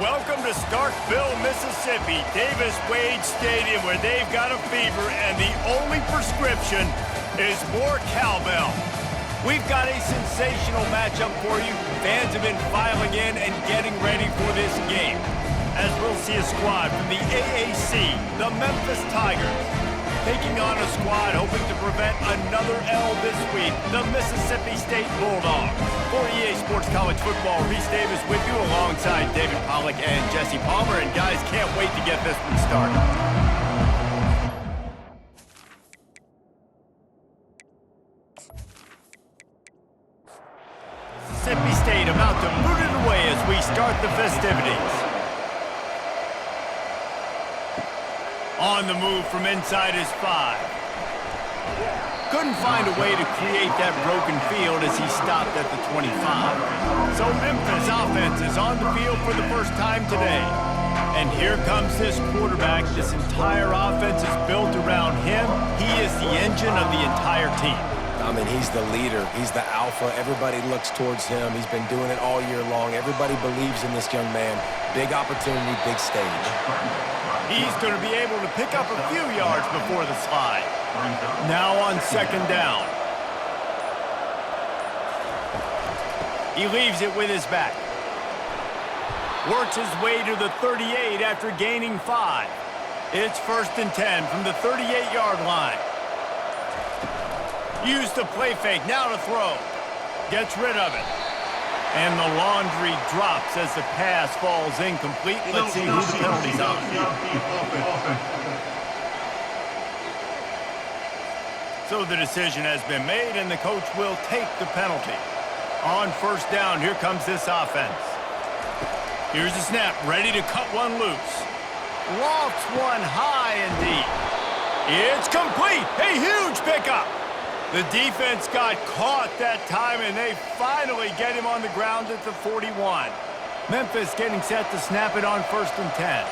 Welcome to Starkville, Mississippi, Davis-Wade Stadium, where they've got a fever, and the only prescription is more cowbell. We've got a sensational matchup for you. Fans have been filing in and getting ready for this game, as we'll see a squad from the AAC, the Memphis Tigers, taking on a squad hoping to prevent another L this week, the Mississippi State Bulldogs. For EA Sports College Football, Reese Davis with you alongside David Pollack and Jesse Palmer. And guys, can't wait to get this one started. Mississippi State about to boot it away as we start the festivities. On the move from inside his 5. Couldn't find a way to create that broken field as he stopped at the 25. So Memphis offense is on the field for the first time today. And here comes this quarterback. This entire offense is built around him. He is the engine of the entire team. I mean, he's the leader. He's the alpha. Everybody looks towards him. He's been doing it all year long. Everybody believes in this young man. Big opportunity, big stage. He's going to be able to pick up a few yards before the slide. Now on second down. He leaves it with his back. Works his way to the 38 after gaining 5. It's 1st and 10 from the 38-yard line. Use the play fake, now to throw. Gets rid of it. And the laundry drops as the pass falls incomplete. Let's see who the penalty's on. So the decision has been made, and the coach will take the penalty. On first down, here comes this offense. Here's the snap, ready to cut one loose. Lofts one high and deep. It's complete, a huge pickup. The defense got caught that time, and they finally get him on the ground at the 41. Memphis getting set to snap it on 1st and 10.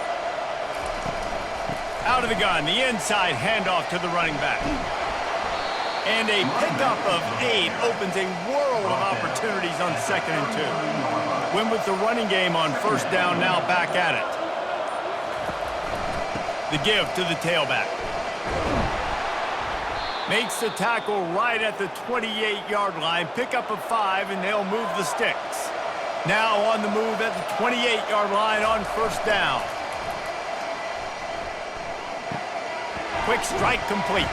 Out of the gun, the inside handoff to the running back. And a pickup of 8 opens a world of opportunities on 2nd and 2. Win with the running game on first down, now back at it. The give to the tailback. Makes the tackle right at the 28-yard line. Pick up a 5, and they'll move the sticks. Now on the move at the 28-yard line on first down. Quick strike complete.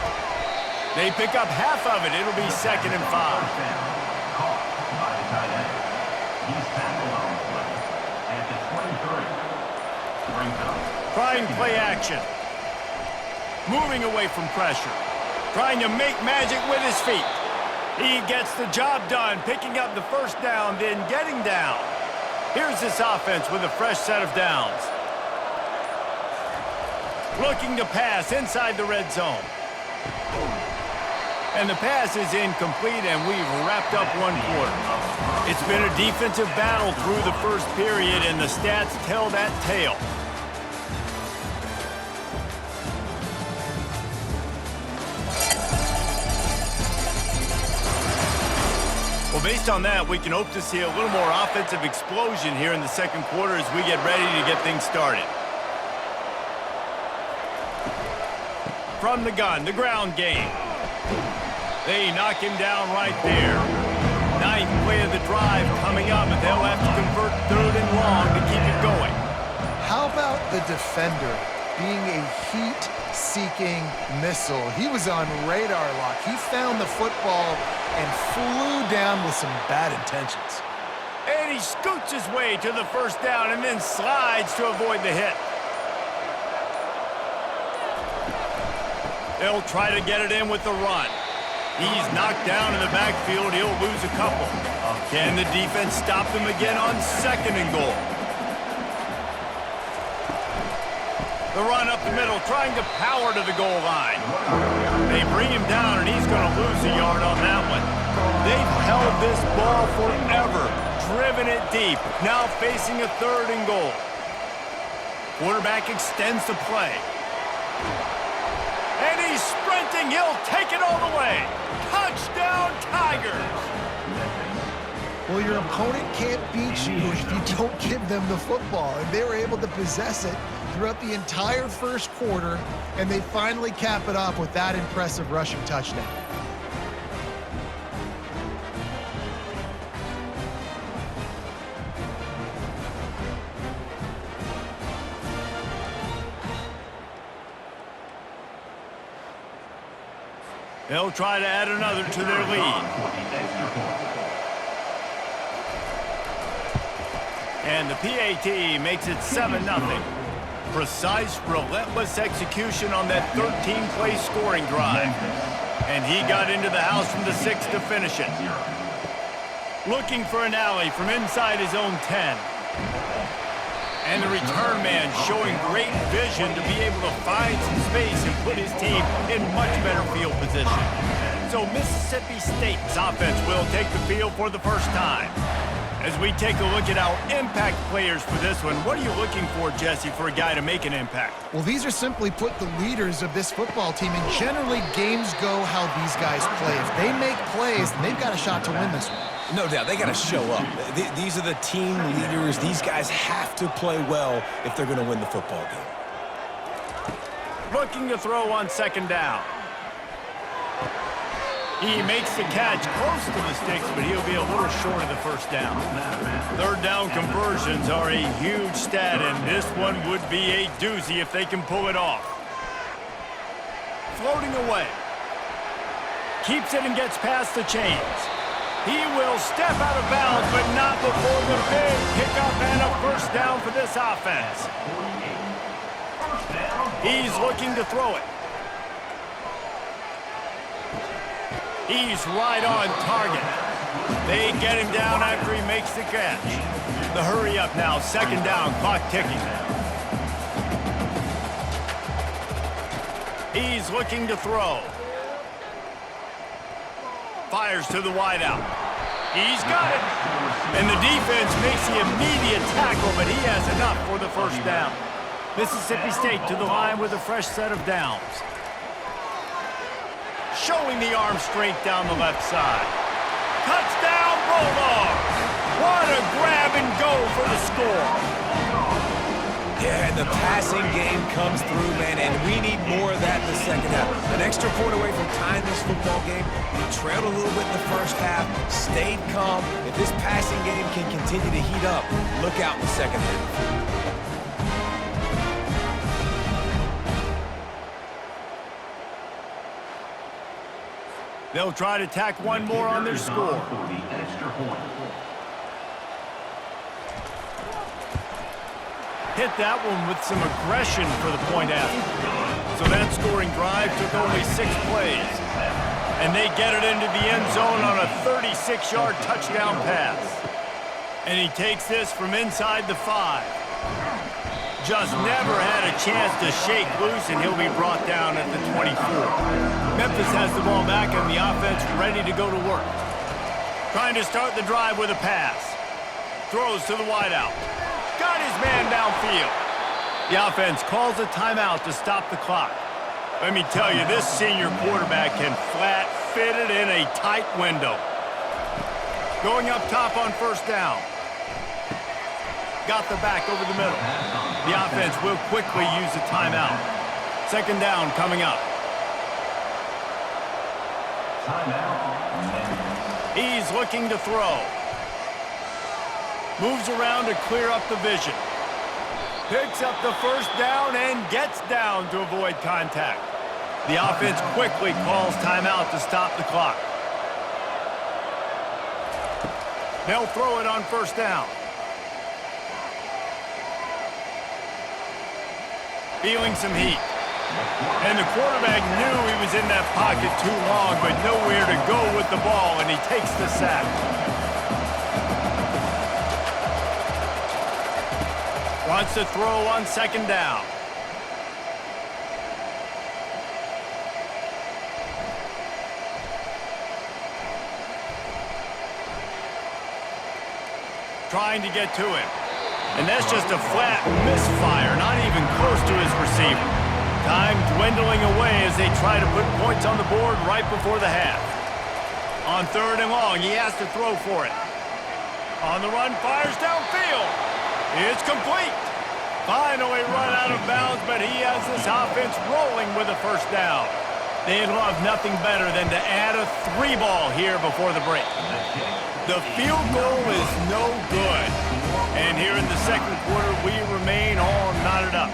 They pick up half of it. It'll be 2nd and 5. Trying play action. Moving away from pressure. Trying to make magic with his feet. He gets the job done, picking up the first down, then getting down. Here's this offense with a fresh set of downs. Looking to pass inside the red zone. And the pass is incomplete, and we've wrapped up one quarter. It's been a defensive battle through the first period, and the stats tell that tale. Well, based on that, we can hope to see a little more offensive explosion here in the second quarter as we get ready to get things started. From the gun, the ground game. They knock him down right there. 9th play of the drive coming up, and they'll have to convert 3rd and long to keep it going. How about the defender being a heat-seeking missile? He was on radar lock. He found the football and flew down with some bad intentions. And he scoots his way to the first down and then slides to avoid the hit. They'll try to get it in with the run. He's knocked down in the backfield. He'll lose a couple. Can the defense stop him again on 2nd and goal? The run up the middle, trying to power to the goal line. They bring him down, and he's going to lose a yard on that one. They've held this ball forever, driven it deep, now facing a 3rd and goal. Quarterback extends the play. And he's sprinting. He'll take it all the way. Touchdown, Tigers! Well, your opponent can't beat you if you don't give them the football. And they were able to possess it throughout the entire first quarter, and they finally cap it off with that impressive rushing touchdown. They'll try to add another to their lead. And the PAT makes it 7-0. Precise, relentless execution on that 13-play scoring drive. And he got into the house from the 6 to finish it. Looking for an alley from inside his own 10. And the return man showing great vision to be able to find some space and put his team in much better field position. So Mississippi State's offense will take the field for the first time. As we take a look at our impact players for this one, what are you looking for, Jesse, for a guy to make an impact? Well, these are simply put the leaders of this football team, and generally games go how these guys play. If they make plays, then they've got a shot to win this one. No doubt, they got to show up. These are the team leaders. These guys have to play well if they're going to win the football game. Looking to throw on 2nd down. He makes the catch close to the sticks, but he'll be a little short of the 1st down. 3rd down conversions are a huge stat, and this one would be a doozy if they can pull it off. Floating away. Keeps it and gets past the chains. He will step out of bounds, but not before the big pickup and a 1st down for this offense. He's looking to throw it. He's right on target. They get him down after he makes the catch. The hurry up now, 2nd down, clock ticking. He's looking to throw. Fires to the wideout. He's got it. And the defense makes the immediate tackle, but he has enough for the 1st down. Mississippi State to the line with a fresh set of downs. Showing the arm strength down the left side. Touchdown, Bulldogs! What a grab and go for the score. Yeah, and the passing game comes through, man, and we need more of that in the 2nd half. An extra point away from tying this football game. They trailed a little bit in the 1st half, stayed calm. If this passing game can continue to heat up, look out in the 2nd half. They'll try to tack one more on their score. Hit that one with some aggression for the point after. So that scoring drive took only 6 plays. And they get it into the end zone on a 36-yard touchdown pass. And he takes this from inside the 5. Just never had a chance to shake loose, and he'll be brought down at the 24. Memphis has the ball back and the offense ready to go to work. Trying to start the drive with a pass. Throws to the wideout. Got his man downfield. The offense calls a timeout to stop the clock. Let me tell you, this senior quarterback can flat fit it in a tight window. Going up top on 1st down. Got the back over the middle. The offense will quickly use the timeout. 2nd down coming up. He's looking to throw. Moves around to clear up the vision. Picks up the 1st down and gets down to avoid contact. The offense quickly calls timeout to stop the clock. They'll throw it on 1st down. Feeling some heat. And the quarterback knew he was in that pocket too long, but nowhere to go with the ball, and he takes the sack. Wants to throw on 2nd down. Trying to get to him. And that's just a flat misfire, not even close to his receiver. Time dwindling away as they try to put points on the board right before the half. On 3rd and long, he has to throw for it. On the run, fires downfield. It's complete. Finally run out of bounds, but he has this offense rolling with a first down. They'd love nothing better than to add a 3-ball here before the break. The field goal is no good. And here in the second quarter, we remain all knotted up.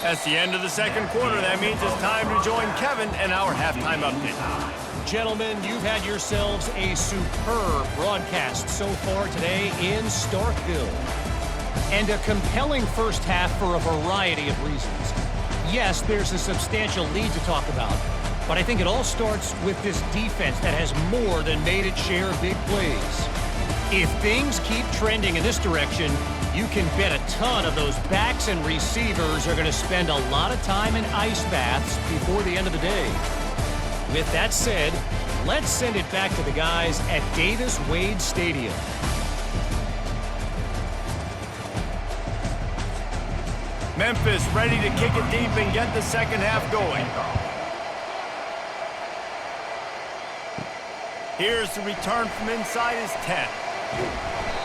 That's the end of the second quarter. That means it's time to join Kevin in our halftime update. Gentlemen, you've had yourselves a superb broadcast so far today in Starkville. And a compelling first half for a variety of reasons. Yes, there's a substantial lead to talk about, but I think it all starts with this defense that has more than made its share of big plays. If things keep trending in this direction, you can bet a ton of those backs and receivers are going to spend a lot of time in ice baths before the end of the day. With that said, let's send it back to the guys at Davis-Wade Stadium. Memphis ready to kick it deep and get the second half going. Here's the return from inside his 10.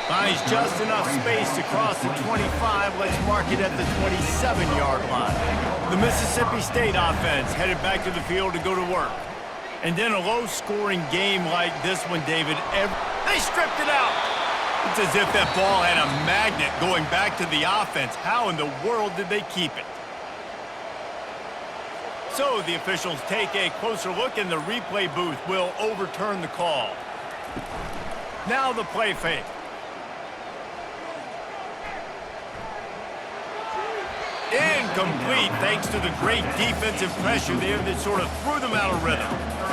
Finds just enough space to cross the 25. Let's mark it at the 27-yard line. The Mississippi State offense headed back to the field to go to work. And then a low-scoring game like this one, David, they stripped it out. It's as if that ball had a magnet going back to the offense. How in the world did they keep it? So the officials take a closer look, and the replay booth will overturn the call. Now the play fake. Incomplete, thanks to the great defensive pressure there that sort of threw them out of rhythm.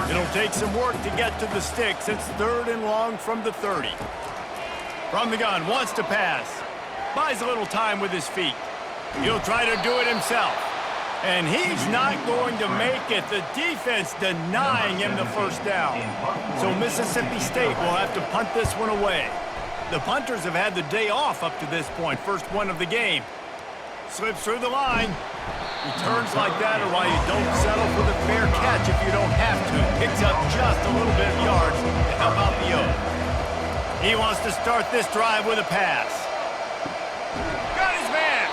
It'll take some work to get to the sticks. It's 3rd and long from the 30. From the gun, wants to pass. Buys a little time with his feet. He'll try to do it himself. And he's not going to make it. The defense denying him the first down. So Mississippi State will have to punt this one away. The punters have had the day off up to this point. First one of the game. Slips through the line. Returns like that are why you don't settle for the fair catch if you don't have to. Picks up just a little bit of yards to help out the O. He wants to start this drive with a pass. Got his man.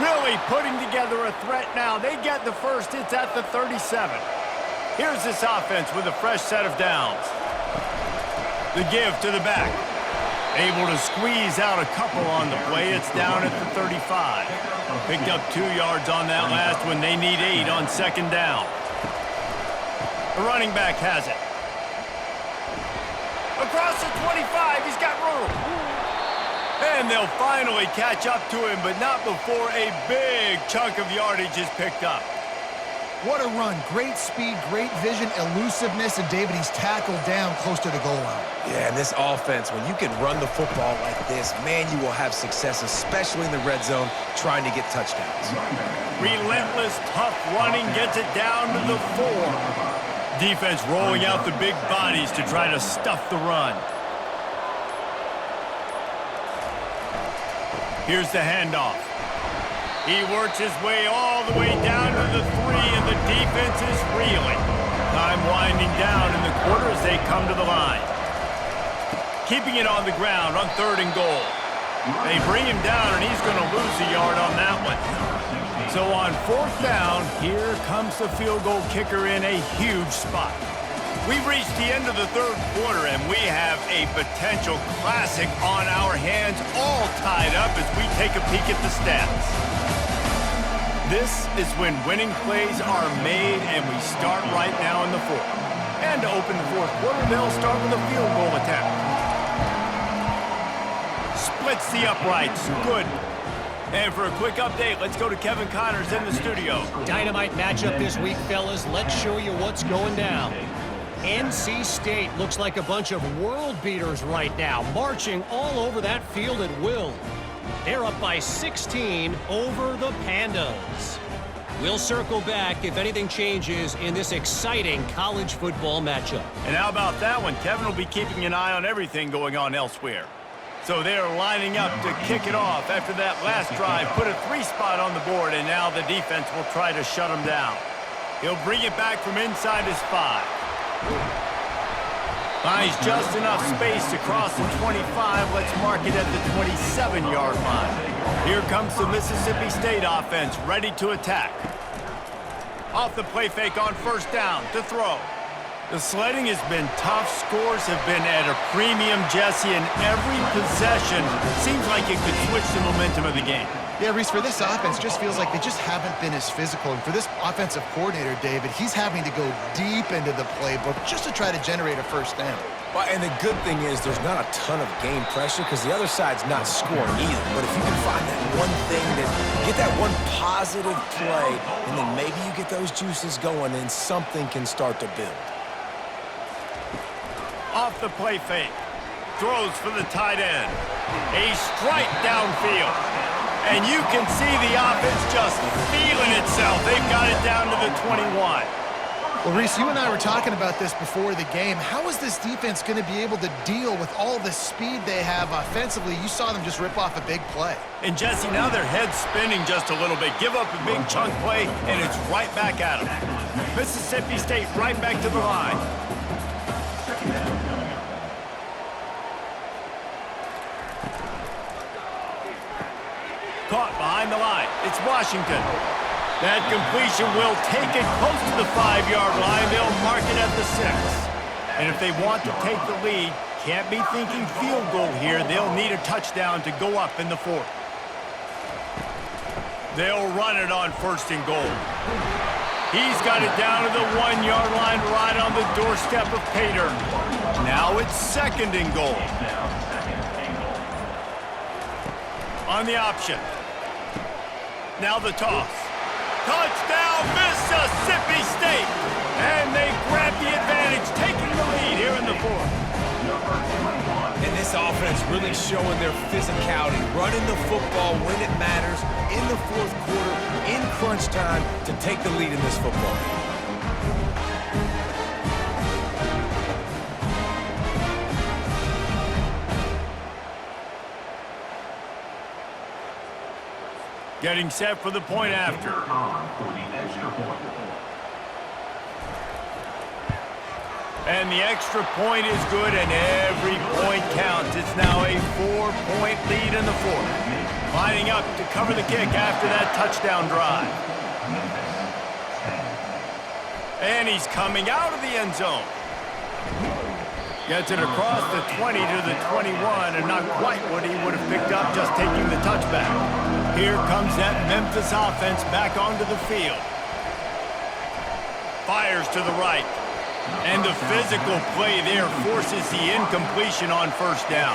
Really putting together a threat now. They get the first. It's at the 37. Here's this offense with a fresh set of downs. The give to the back. Able to squeeze out a couple on the play. It's down at the 35. Picked up 2 yards on that last one. They need 8 on second down. The running back has it. Across the 25, he's got room. And they'll finally catch up to him, but not before a big chunk of yardage is picked up. What a run. Great speed, great vision, elusiveness, and David, he's tackled down close to the goal line. Yeah, and this offense, when you can run the football like this, man, you will have success, especially in the red zone, trying to get touchdowns. Relentless, tough running gets it down to the 4. Defense rolling out the big bodies to try to stuff the run. Here's the handoff. He works his way all the way down to the 3, and the defense is reeling. Time winding down in the quarter as they come to the line. Keeping it on the ground on 3rd and goal. They bring him down, and he's going to lose a yard on that one. So on 4th down, here comes the field goal kicker in a huge spot. We've reached the end of the 3rd quarter, and we have a potential classic on our hands, all tied up as we take a peek at the stats. This is when winning plays are made, and we start right now in the 4th. And to open the 4th quarter, they'll start with a field goal attempt. Splits the uprights. Good. And for a quick update, let's go to Kevin Connors in the studio. Dynamite matchup this week, fellas. Let's show you what's going down. NC State looks like a bunch of world beaters right now, marching all over that field at will. They're up by 16 over the Pandas. We'll circle back if anything changes in this exciting college football matchup. And how about that one? Kevin will be keeping an eye on everything going on elsewhere. So they're lining up to kick it off after that last drive. Put a 3-spot on the board, and now the defense will try to shut him down. He'll bring it back from inside his 5. Finds just enough space to cross the 25. Let's mark it at the 27-yard line. Here comes the Mississippi State offense, ready to attack. Off the play fake on first down to throw. The sledding has been tough. Scores have been at a premium, Jesse, and every possession seems like it could switch the momentum of the game. Yeah, Reese, for this offense, just feels like they just haven't been as physical. And for this offensive coordinator, David, he's having to go deep into the playbook just to try to generate a first down. Well, and the good thing is there's not a ton of game pressure because the other side's not scoring either. But if you can find that one thing, get that one positive play, and then maybe you get those juices going and something can start to build. Off the play fake. Throws for the tight end. A strike downfield. And you can see the offense just feeling itself. They've got it down to the 21. Well, Reese, you and I were talking about this before the game. How is this defense going to be able to deal with all the speed they have offensively? You saw them just rip off a big play. And, Jesse, now their head's spinning just a little bit. Give up a big chunk play, and it's right back at them. Mississippi State right back to the line. Caught behind the line. It's Washington. That completion will take it close to the 5-yard line. They'll mark it at the 6. And if they want to take the lead, can't be thinking field goal here. They'll need a touchdown to go up in the 4th. They'll run it on 1st and goal. He's got it down to the 1-yard line right on the doorstep of Pater. Now it's 2nd and goal. On the option. Now the toss. Touchdown, Mississippi State! And they grab the advantage, taking the lead here in the 4th. And this offense really showing their physicality, running the football when it matters, in the 4th quarter, in crunch time, to take the lead in this football game. Getting set for the point after. And the extra point is good, and every point counts. It's now a 4-point lead in the 4th. Lining up to cover the kick after that touchdown drive. And he's coming out of the end zone. Gets it across the 20 to the 21, and not quite what he would have picked up just taking the touchback. Here comes that Memphis offense back onto the field. Fires to the right. And the physical play there forces the incompletion on 1st down.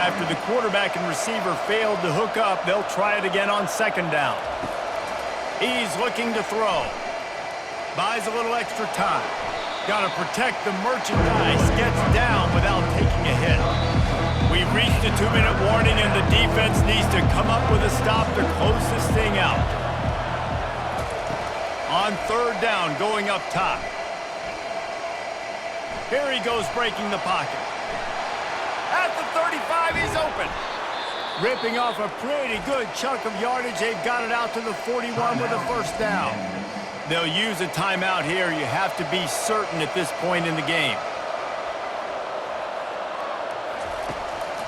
After the quarterback and receiver failed to hook up, they'll try it again on 2nd down. He's looking to throw. Buys a little extra time. Got to protect the merchandise. Gets down without taking a hit. We've reached the 2-minute warning, and the defense needs to come up with a stop to close this thing out. On 3rd down, going up top. Here he goes breaking the pocket. At the 35, he's open. Ripping off a pretty good chunk of yardage. They've got it out to the 41 with a 1st down. They'll use a timeout here. You have to be certain at this point in the game.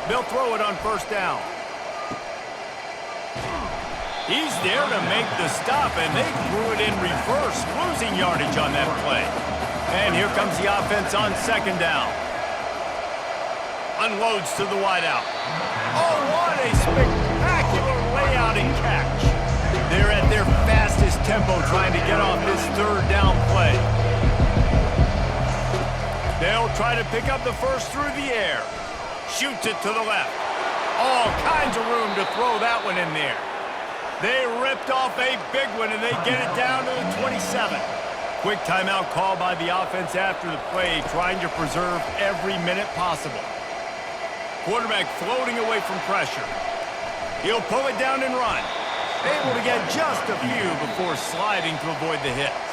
They'll throw it on 1st down. He's there to make the stop, and they threw it in reverse, losing yardage on that play. And here comes the offense on 2nd down. Unloads to the wideout. Oh, what a spectacular layout and catch. They're at their fastest tempo trying to get off this 3rd down play. They'll try to pick up the 1st through the air. Shoots it to the left. All kinds of room to throw that one in there. They ripped off a big one, and they get it down to the 27. Quick timeout call by the offense after the play, trying to preserve every minute possible. Quarterback floating away from pressure. He'll pull it down and run. Able to get just a few before sliding to avoid the hits.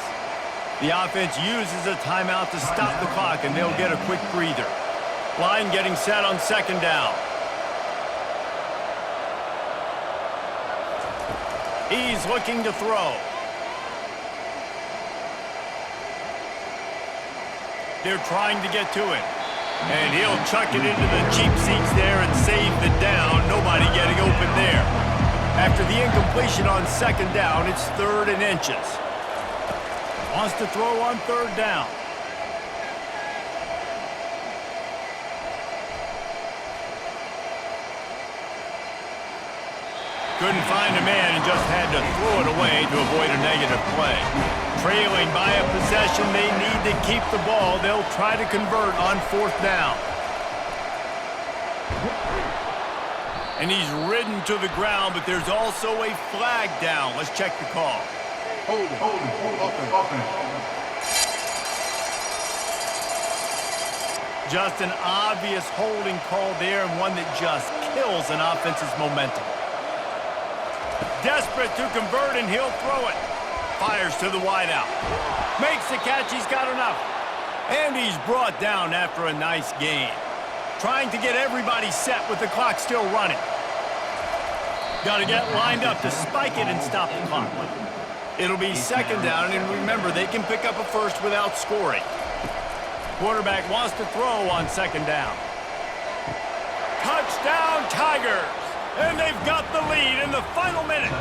The offense uses a timeout to stop the clock, and they'll get a quick breather. Line getting set on 2nd down. He's looking to throw. They're trying to get to it. And he'll chuck it into the cheap seats there and save the down. Nobody getting open there. After the incompletion on second down, it's 3rd and inches. Wants to throw on 3rd down. Couldn't find a man and just had to throw it away to avoid a negative play. Trailing by a possession, they need to keep the ball. They'll try to convert on 4th down. And he's ridden to the ground, but there's also a flag down. Let's check the call. Hold it. Just an obvious holding call there, and one that just kills an offense's momentum. Desperate to convert, and he'll throw it. Fires to the wideout. Makes the catch. He's got enough. And he's brought down after a nice gain. Trying to get everybody set with the clock still running. Got to get lined up to spike it and stop the clock. It'll be 2nd down, and remember, they can pick up a first without scoring. Quarterback wants to throw on 2nd down. Touchdown, Tigers! And they've got the lead in the final minute.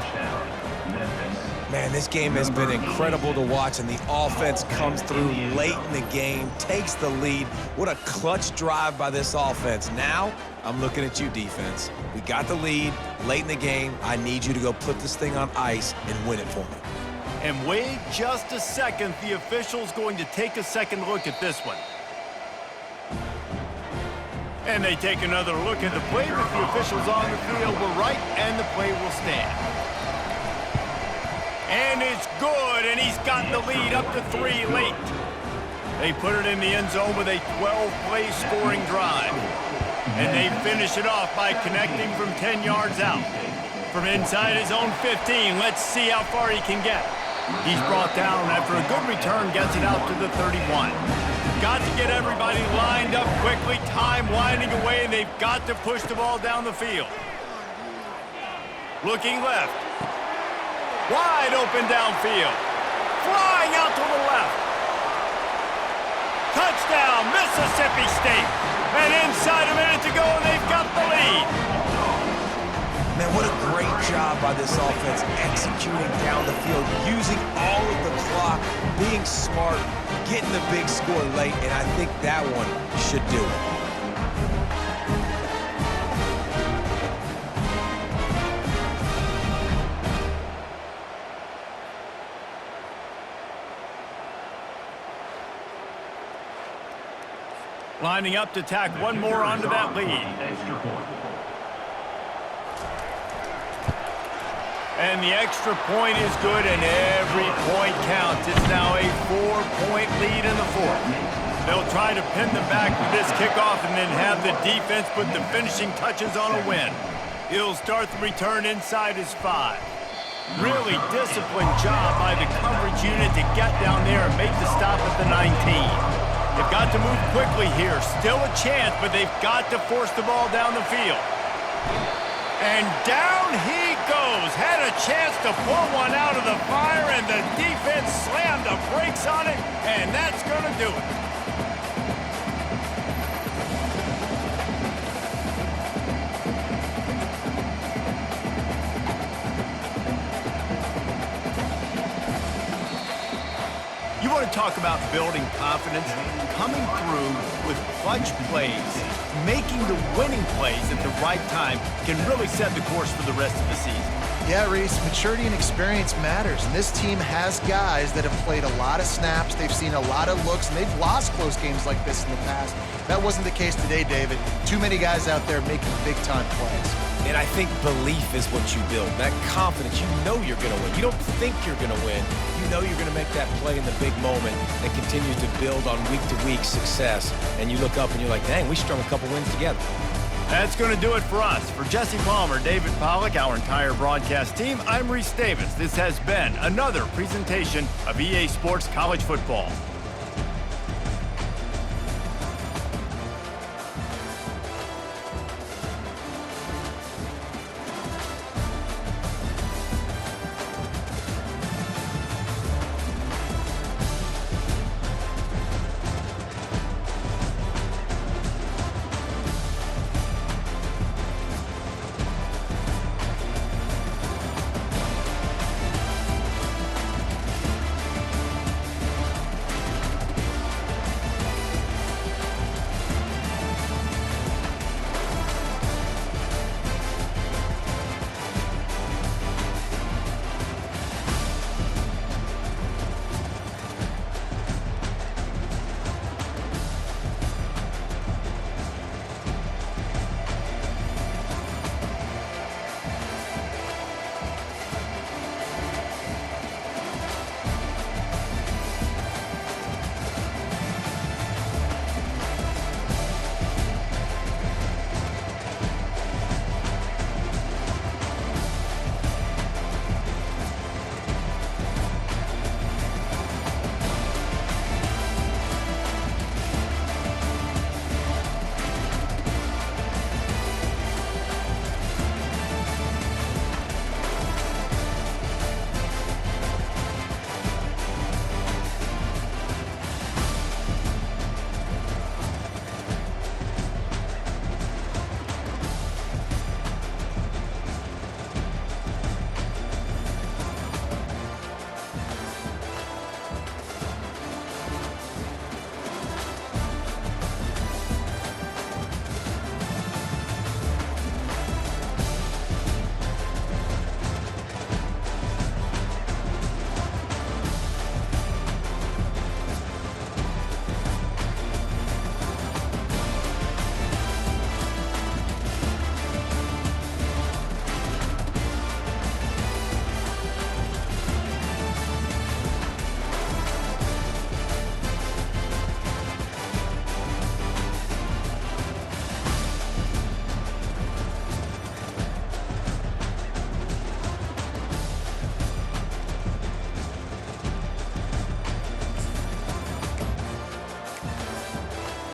Man, this game has been incredible to watch, and the offense comes through late in the game, takes the lead. What a clutch drive by this offense. Now, I'm looking at you, defense. We got the lead late in the game. I need you to go put this thing on ice and win it for me. And wait just a second. The official's going to take a second look at this one. And they take another look at the play, but the officials on the field were right, and the play will stand. And it's good, and he's got the lead up to 3 late. They put it in the end zone with a 12-play scoring drive. And they finish it off by connecting from 10 yards out. From inside his own 15, let's see how far he can get. He's brought down after a good return, gets it out to the 31. Got to get everybody lined up quickly, time winding away, and they've got to push the ball down the field. Looking left. Wide open downfield. Flying out to the left. Touchdown, Mississippi State. And inside a minute to go, and they've got the lead. Man, what a great job by this offense executing down the field, using all of the clock, being smart, getting the big score late, and I think that one should do it. Lining up to tack one more onto that lead. And the extra point is good, and every point counts. It's now a 4-point lead in the 4th. They'll try to pin them back with this kickoff and then have the defense put the finishing touches on a win. He'll start the return inside his 5. Really disciplined job by the coverage unit to get down there and make the stop at the 19. They've got to move quickly here. Still a chance, but they've got to force the ball down the field. And down he goes. Had a chance to pull one out of the fire, and the defense slammed the brakes on it, and that's going to do it. You want to talk about building confidence? Coming through with clutch plays, making the winning plays at the right time can really set the course for the rest of the season. Yeah, Reese, maturity and experience matters, and this team has guys that have played a lot of snaps, they've seen a lot of looks, and they've lost close games like this in the past. That wasn't the case today, David. Too many guys out there making big-time plays. And I think belief is what you build. That confidence, you know you're going to win. You don't think you're going to win. You know you're going to make that play in the big moment that continues to build on week-to-week success. And you look up and you're like, dang, we strung a couple wins together. That's going to do it for us. For Jesse Palmer, David Pollack, our entire broadcast team, I'm Reese Davis. This has been another presentation of EA Sports College Football.